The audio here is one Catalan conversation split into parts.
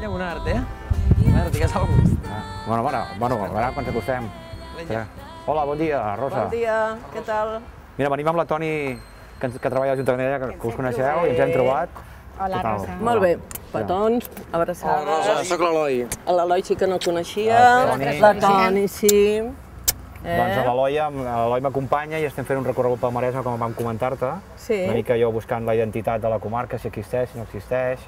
Ella un art, A veure, digues alguna cosa. Bueno, a veure quan s'acostem. Hola, bon dia, Rosa. Bon dia, què tal? Mira, venim amb la Toni, que treballa a l'Ajuntament d'ella, que us coneixeu i ens hem trobat. Hola, Rosa. Molt bé, petons, abraçades. Rosa, sóc l'Eloi. L'Eloi sí que no el coneixia, Toni. la Toni sí. Doncs l'Eloi m'acompanya i estem fent un recorregut pel Maresme, com vam comentar-te. Sí. Una mica jo buscant la identitat de la comarca, si existeix, si no existeix.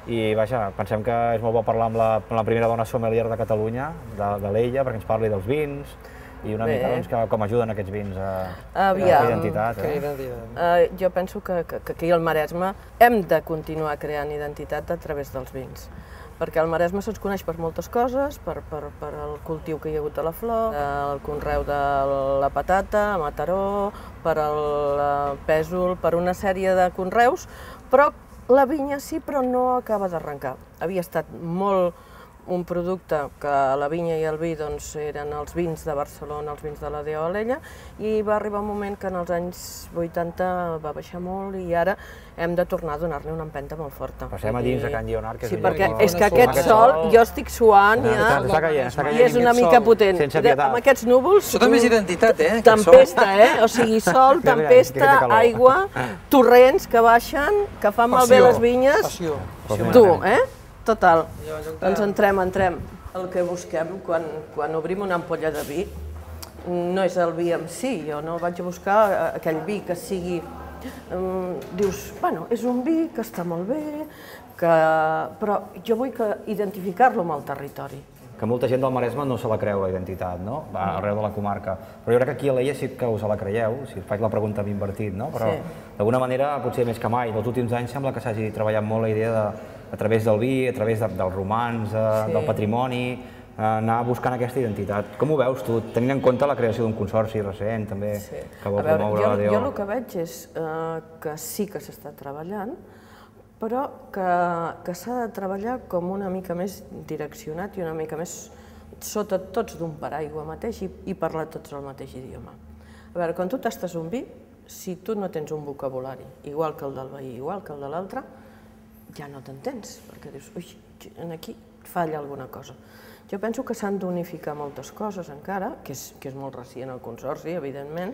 I vaja, pensem que és molt bo parlar amb la primera dona sommelier de Catalunya, de l'Ella, perquè ens parli dels vins i una mica doncs, com ajuden aquests vins a la identitat. Jo penso que aquí al Maresme hem de continuar creant identitat a través dels vins. Perquè el Maresme se'ns coneix per moltes coses, per el cultiu que hi ha hagut de la flor, el conreu de la patata a Mataró, per el pèsol, per una sèrie de conreus, però la vinya sí, però no acaba d'arrencar. Havia estat molt un producte que la vinya i el vi eren els vins de Barcelona, els vins de la DO Alella, i va arribar un moment que en els anys 80 va baixar molt i ara hem de tornar a donar-li una empenta molt forta. Passem a dins a Can Lleonard, que és sí, perquè és que aquest sol, jo estic suant ja, i és una mica potent. Amb aquests núvols... Això també és identitat, Tempesta, o sigui, sol, tempesta, aigua, torrents que baixen, que fan malbé les vinyes. Passió. Tu, Total. Doncs entrem. El que busquem quan obrim una ampolla de vi no és el vi en si, jo no vaig a buscar aquell vi que sigui... Dius, bueno, és un vi que està molt bé, però jo vull identificar-lo amb el territori. Que molta gent del Maresme no se la creu, la identitat, no? Arreu de la comarca. Però jo crec que aquí a l'Ella sí que us la creieu, si us faig la pregunta amb invertit, no? Però d'alguna manera, potser més que mai, dels últims anys sembla que s'hagi treballat molt la idea a través del vi, a través dels romans, del patrimoni, anar buscant aquesta identitat. Com ho veus tu, tenint en compte la creació d'un consorci recent, també, que vol promoure la DO? Jo el que veig és que sí que s'està treballant, però que s'ha de treballar com una mica més direccionat i una mica més sota tots d'un paraigua mateix i parlar tots el mateix idioma. A veure, quan tu tastes un vi, si tu no tens un vocabulari igual que el del veí, igual que el de l'altre, ja no t'entens, perquè dius, ui, aquí falla alguna cosa. Jo penso que s'han d'unificar moltes coses encara, que és molt recient el consorci, evidentment,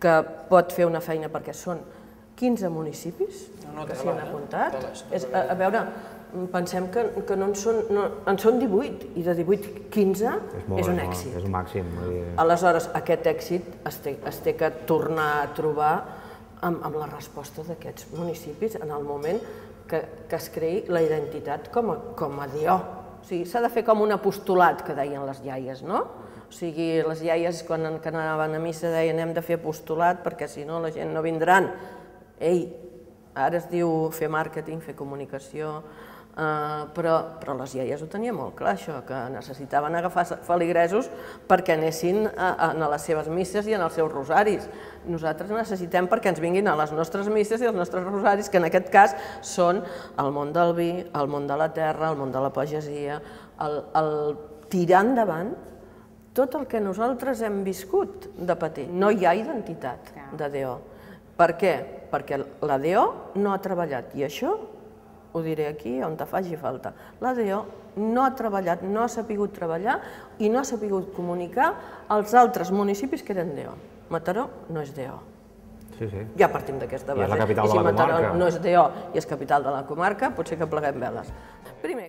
que pot fer una feina perquè són 15 municipis que s'hi han apuntat. A veure, pensem que en són 18, i de 18, 15 és un èxit. És un màxim. Aleshores, aquest èxit es té que tornar a trobar amb la resposta d'aquests municipis en el moment que es creï la identitat com a DO. O sigui, s'ha de fer com un apostolat, que deien les iaies, no? O sigui, les iaies, quan anaven a missa, deien hem de fer apostolat perquè si no la gent no vindran. Ei, ara es diu fer màrqueting, fer comunicació, però les iaies ho tenien molt clar, això, que necessitaven agafar feligresos perquè anessin a les seves misses i als seus rosaris. Nosaltres necessitem perquè ens vinguin a les nostres misses i als nostres rosaris, que en aquest cas són el món del vi, el món de la terra, el món de la pagesia, el tirar endavant tot el que nosaltres hem viscut de petit. No hi ha identitat de DO. Per què? Perquè la DO no ha treballat, i això ho diré aquí on te faci falta. La DO no ha treballat, no ha sapigut treballar i no ha sapigut comunicar als altres municipis que eren DO. Mataró no és DO. Ja partim d'aquesta base. I és la capital de la comarca. I si Mataró no és DO i és capital de la comarca, potser que pleguem veles. Primer,